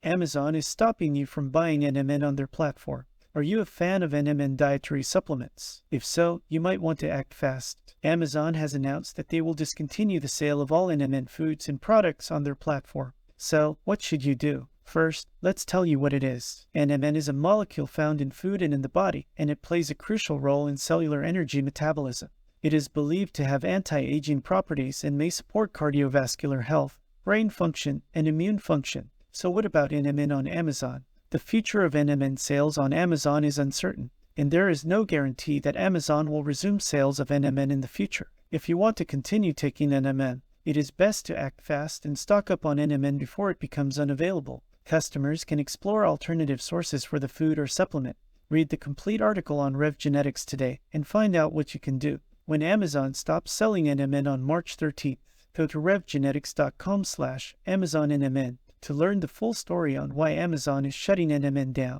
Amazon is stopping you from buying NMN on their platform. Are you a fan of NMN dietary supplements? If so, you might want to act fast. Amazon has announced that they will discontinue the sale of all NMN foods and products on their platform. So, what should you do? First, let's tell you what it is. NMN is a molecule found in food and in the body, and it plays a crucial role in cellular energy metabolism. It is believed to have anti-aging properties and may support cardiovascular health, brain function, and immune function. So what about NMN on Amazon? The future of NMN sales on Amazon is uncertain, and there is no guarantee that Amazon will resume sales of NMN in the future. If you want to continue taking NMN, it is best to act fast and stock up on NMN before it becomes unavailable. Customers can explore alternative sources for the food or supplement. Read the complete article on Rev Genetics today and find out what you can do. When Amazon stops selling NMN on March 13th, go to revgenetics.com/AmazonNMN to learn the full story on why Amazon is shutting NMN down.